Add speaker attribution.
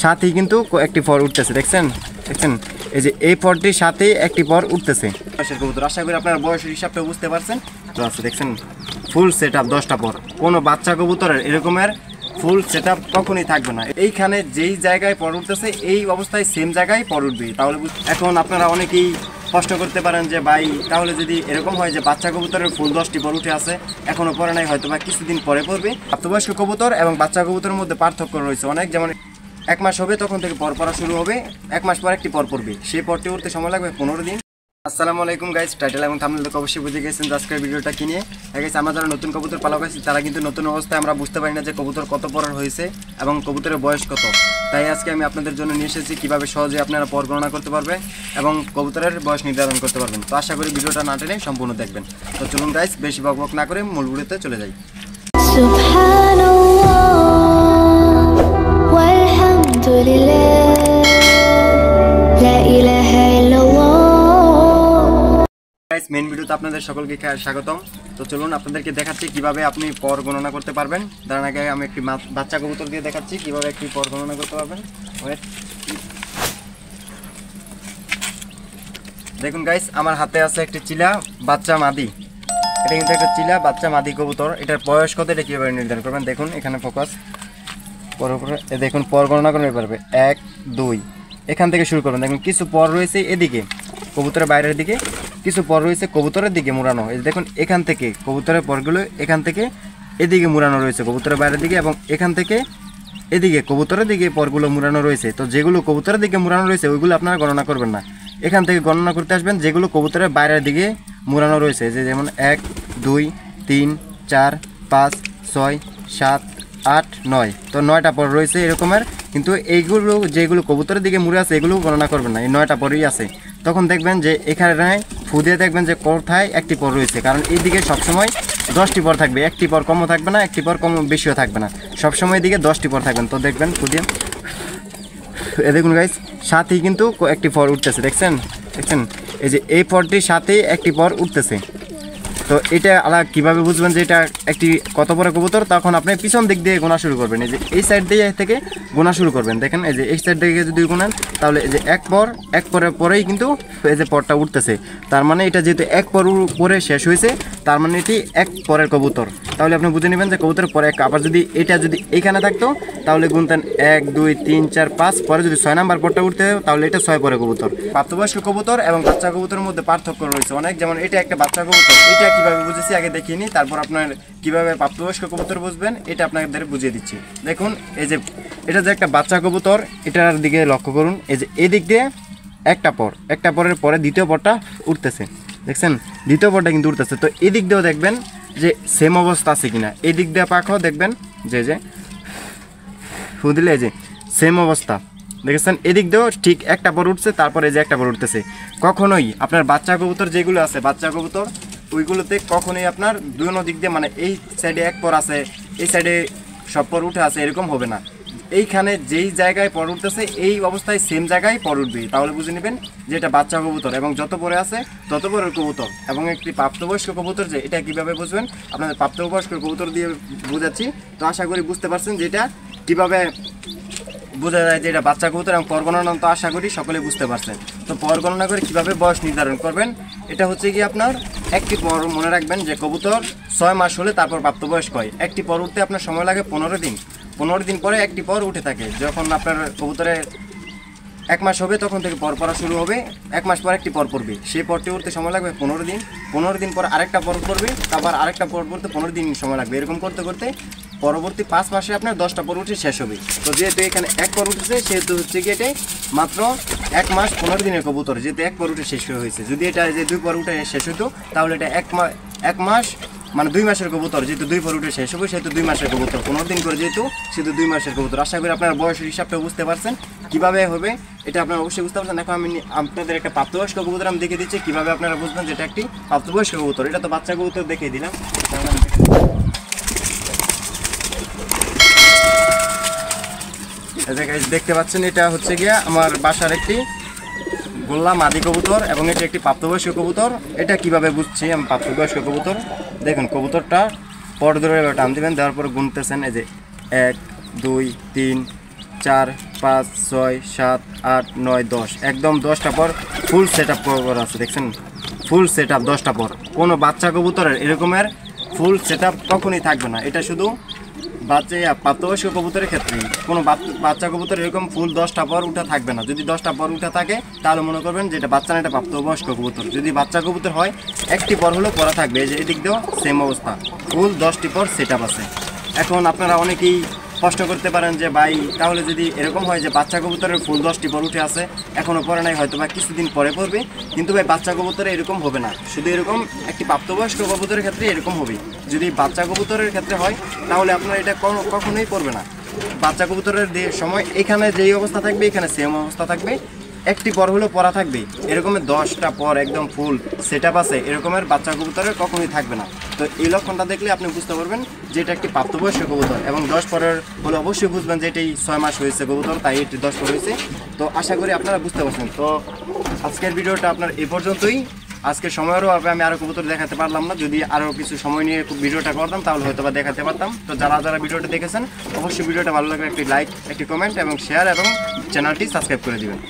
Speaker 1: সাথেই কিন্তু একটি পর উঠতেছে, দেখছেন দেখছেন এই যে এই পরটির সাথেই একটি পর উঠতেছে। কবুতর আশা করি আপনারা বয়সের হিসাবটা বুঝতে পারছেন। তো আছে দেখছেন ফুল সেট আপ 10টা পর। কোনো বাচ্চা কবুতরের এরকমের ফুল সেট আপ কখনই থাকবে না। এইখানে যেই জায়গায় পর উঠতেছে এই অবস্থায় সেম জায়গায় পর উঠবে। তাহলে এখন আপনারা অনেকেই প্রশ্ন করতে পারেন যে ভাই তাহলে যদি এরকম হয় যে বাচ্চা কবুতরের ফুল 10টি পর উঠে আছে এখনো পরে নাই, হয়তো বা কিছুদিন পরে পড়বে। প্রাপ্তবয়স্ক কবুতর এবং বাচ্চা কবুতরের মধ্যে পার্থক্য রয়েছে অনেক। যেমন 1 মাস হবে তখন থেকে পর পড়া শুরু হবে, 1 মাস পর একটি পর পড়বে, সেই পরটি উঠতে সময় লাগবে 15 দিন। আসসালামু আলাইকুম গাইস, টাইটেল এবং থাম্বনেল দেখে অবশ্যই বুঝে গেছেন যে আজকের ভিডিওটা কি নিয়ে। গাইস আমরা যারা নতুন কবুতর পালক আছি তারা কিন্তু নতুন অবস্থায় আমরা বুঝতে পারি না যে কবুতর কত পরের হয়েছে এবং কবুতরের বয়স কত। তাই আজকে আমি আপনাদের জন্য নিয়ে এসেছি কীভাবে সহজে আপনারা পর গণনা করতে পারবেন এবং কবুতরের বয়স নির্ধারণ করতে পারবেন। তো আশা করি ভিডিওটা না টেনে সম্পূর্ণ দেখবেন। তো চলুন গাইস বেশি বকবক না করে মূল ভিডিওতে চলে যাই। মেইন ভিডিওতে আপনাদের সকলকে স্বাগতম। তো চলুন আপনাদেরকে দেখাচ্ছি কিভাবে আপনি পর গণনা করতে পারবেন। তার আগে আমি একটি বাচ্চা কবুতর দিয়ে দেখাচ্ছি কিভাবে একটি পর গণনা করতে পারবেন। দেখুন গাইস আমার হাতে আছে একটি চিলা বাচ্চা মাদি। এটা কিন্তু একটা চিলা বাচ্চা মাদি কবুতর। এটার বয়স কত এটা কীভাবে নির্ধারণ করবেন দেখুন এখানে ফোকাস পর উপরে দেখুন পর গণনা করতে পারবে 1 2 এখান থেকে শুরু করবেন। দেখুন কিছু পর রয়েছে এদিকে কবুতরের বাইরের দিকে, কিছু পর রয়েছে কবুতরের দিকে মুড়ানো। এই দেখুন এখান থেকে কবুতরের পরগুলো এখান থেকে এদিকে মুড়ানো রয়েছে কবুতরের বাইরের দিকে এবং এখান থেকে এদিকে কবুতরের দিকে পরগুলো মুড়ানো রয়েছে। তো যেগুলো কবুতরের দিকে মুড়ানো রয়েছে ওইগুলো আপনারা গণনা করবেন না, এখান থেকে গণনা করতে আসবেন যেগুলো কবুতরের বাইরের দিকে মুড়ানো রয়েছে। যেমন 1 2 3 4 5 6 7 8 9। তো 9টা পর রয়েছে এরকমের, কিন্তু এইগুলো যেগুলো কবুতরের দিকে মুড়ে আছে এগুলো গণনা করবেন না, এই 9টা পরই আছে। তখন দেখবেন যে এখানে ফুদিয়ে দেখবেন যে কোথায় একটি পর রয়েছে, কারণ এই দিকে সবসময় 10টি পর থাকবে, একটি পর কমও থাকবে না, একটি পর কম বেশিও থাকবে না, সবসময় এদিকে 10টি পর থাকবেন। তো দেখবেন ফুদিয়ে এ দেখুন গাইস সাথেই কিন্তু একটি পর উঠতেছে, দেখছেন দেখছেন এই যে এই পরটির সাথেই একটি পর উঠতেছে। তো এটা আলাদা কীভাবে বুঝবেন যে এটা একটি কত পরে কবুতর, তখন আপনি পিছন দিক দিয়ে গোনা শুরু করবেন। এই যে এই সাইড দিয়ে থেকে গোনা শুরু করবেন। দেখেন এই যে এই সাইড থেকে যদি গোনান তাহলে এই যে এক পরের পরেই কিন্তু এই যে পরটা উঠতেছে। তার মানে এটা যেহেতু এক পর পরে শেষ হয়েছে তার মানে এটি এক পরের কবুতর। তাহলে আপনি বুঝে নেবেন যে কবুতরের পরে এক। আবার যদি এটা যদি এইখানে থাকতো তাহলে গুনতেন 1 2 3 4 5, পরে যদি 6 নাম্বার পরটা উঠতে হয় তাহলে এটা 6 পরে কবুতর। প্রাপ্তবয়স্ক কবুতর এবং বাচ্চা কবুতরের মধ্যে পার্থক্য রয়েছে অনেক। যেমন এটা একটা বাচ্চা কবুতর, এটা কীভাবে বুঝেছি আগে দেখিয়ে নিই, তারপর আপনার কীভাবে প্রাপ্তবয়স্ক কবুতর বুঝবেন এটা আপনাদের বুঝিয়ে দিচ্ছি। দেখুন এই যে এটা যে একটা বাচ্চা কবুতর, এটার দিকে লক্ষ্য করুন। এই যে এই দিক দিয়ে একটা পরের পরে দ্বিতীয় পরটা উঠতেছে, দেখছেন দ্বিতীয় পরটা কিন্তু উঠতেছে। তো এই দিক দিয়েও দেখবেন যে সেম অবস্থা আছে কিনা, এই দিক দিয়ে পাখাও দেখবেন যে ফু দিলে এই যে সেম অবস্থা দেখেছেন। এদিক দিয়েও ঠিক একটা পর উঠছে, তারপরে এই যে একটা পর উঠতেছে। কখনোই আপনার বাচ্চা কবুতর যেগুলো আছে বাচ্চা কবুতর ওইগুলোতে কখনোই আপনার দুই দিক দিয়ে মানে এই সাইডে এক পর আছে এই সাইডে সব পর উঠে আছে এরকম হবে না। এইখানে যেই জায়গায় পর উঠতেছে এই অবস্থায় সেম জায়গায় পর উঠবে। তাহলে বুঝে নেবেন যে এটা বাচ্চা কবুতর এবং যত পরে আছে তত পরের কবুতর। এবং একটি প্রাপ্তবয়স্ক কবুতর যে এটা কীভাবে বুঝবেন আপনাদের প্রাপ্তবয়স্ক কবুতর দিয়ে বুঝাচ্ছি। তো আশা করি বুঝতে পারছেন যে এটা কীভাবে বোঝা যায় যে এটা বাচ্চা কবুতর এবং পর গণনা তো আশা করি সকলে বুঝতে পারছেন। তো পর গণনা করে কীভাবে বয়স নির্ধারণ করবেন এটা হচ্ছে কি আপনার একটি পর মনে রাখবেন যে কবুতর 6 মাস হলে তারপর প্রাপ্তবয়স্ক হয়। একটি পর উঠতে আপনার সময় লাগে 15 দিন। 15 দিন পরে একটি পর উঠে থাকে। যখন আপনার কবুতরের 1 মাস হবে তখন থেকে পর পড়া শুরু হবে, 1 মাস পর একটি পর পড়বে, সেই পরটি উঠতে সময় লাগবে 15 দিন। 15 দিন পর আরেকটা পর পড়বে, তারপর আরেকটা পর পড়তে 15 দিন সময় লাগবে। এরকম করতে করতে পরবর্তী 5 মাসে আপনার 10টা পর উঠে শেষ হবে। তো যেহেতু এখানে এক পর উঠেছে সেহেতু হচ্ছে কি এটাই মাত্র 1 মাস 15 দিনের কবুতর, যেহেতু এক পর উঠে শেষ হয়েছে। যদি এটা যে 2 পর উঠে শেষ হতো তাহলে এটা 1 মাস মানে 2 মাসের কবুতর, যেহেতু 2 পর উঠে শেষ হবে সেহেতু 2 মাসের কবুতর। 15 দিন করে যেহেতু সেহেতু 2 মাসের কবুতর। আশা করি আপনার বয়সের হিসাবটা বুঝতে পারছেন কীভাবে হবে এটা আপনারা অবশ্যই বুঝতে পারছেন। এখন আমি আপনাদের একটা প্রাপ্তবয়স্ক কবুতর আমি দেখে দিচ্ছি কীভাবে আপনারা বুঝবেন যে এটা একটি প্রাপ্তবয়স্ক কবুতর। এটা তো বাচ্চা কবুতর দেখিয়ে দিলাম। দেখতে পাচ্ছেন এটা হচ্ছে গিয়া আমার বাসার একটি গোল্লা মাদি কবুতর এবং এটি একটি প্রাপ্তবয়স্ক কবুতর। এটা কিভাবে বুঝছি আমি প্রাপ্তবয়স্ক কবুতর, দেখুন কবুতরটা পর ধরে টান দেবেন, দেওয়ার পরে গুনতেছেন এই যে 1 2 3 4 5 6 7 8 9 10 একদম 10টা পর ফুল সেটআপ করা আছে দেখছেন ফুল সেটআপ 10টা পর কোনো বাচ্চা কবুতরের এরকমের ফুল সেটআপ কখনোই থাকবে না এটা শুধু বাচ্চা প্রাপ্তবয়স্ক কবুতরের ক্ষেত্রে কোনো বাচ্চা কবুতর এরকম ফুল 10টা পর উঠা থাকবে না যদি 10টা পর উঠা থাকে তাহলে মনে করবেন যে এটা বাচ্চা না এটা প্রাপ্তবয়স্ক কবুতর যদি বাচ্চা কবুতর হয় একটি পর হলেও পরা থাকবে এই যে এদিক দিয়েও সেম অবস্থা ফুল 10টি পর সেটআপ আছে এখন আপনারা অনেকেই প্রশ্ন করতে পারেন যে ভাই তাহলে যদি এরকম হয় যে বাচ্চা কবুতরের ফুল 10টি পর উঠে আছে এখনও পরে নাই হয়তো বা কিছুদিন পরে পড়বে কিন্তু ভাই বাচ্চা কবুতরে এরকম হবে না শুধু এরকম একটি প্রাপ্তবয়স্ক কবুতরের ক্ষেত্রে এরকম হবে যদি বাচ্চা কবুতরের ক্ষেত্রে হয় তাহলে আপনার এটা কখনোই পড়বে না বাচ্চা কবুতরের সময় এখানে যেই অবস্থা থাকবে এখানে সেম অবস্থা থাকবে একটি পর হলেও পরা থাকবে এরকমের 10টা পর একদম ফুল সেটআপ আছে এরকমের বাচ্চা কবুতরের কখনোই থাকবে না তো এই লক্ষণটা দেখলে আপনি বুঝতে পারবেন যে এটা একটি প্রাপ্তবয়স্ক কবুতর এবং 10 পরের হলে অবশ্যই বুঝবেন যে এটি 6 মাস হয়েছে কবুতর তাই এটি 10 পর হয়েছে তো আশা করি আপনারা বুঝতে পারছেন তো আজকের ভিডিওটা আপনার এই পর্যন্তই আজকের সময়েরও আমি আরও কবুতর দেখাতে পারলাম না যদি আরও কিছু সময় নিয়ে ভিডিওটা করতাম তাহলে হয়তো বা দেখাতে পারতাম তো যারা ভিডিওটা দেখেছেন অবশ্যই ভিডিওটা ভালো লাগলে একটি লাইক একটি কমেন্ট এবং শেয়ার এবং চ্যানেলটি সাবস্ক্রাইব করে দিবেন।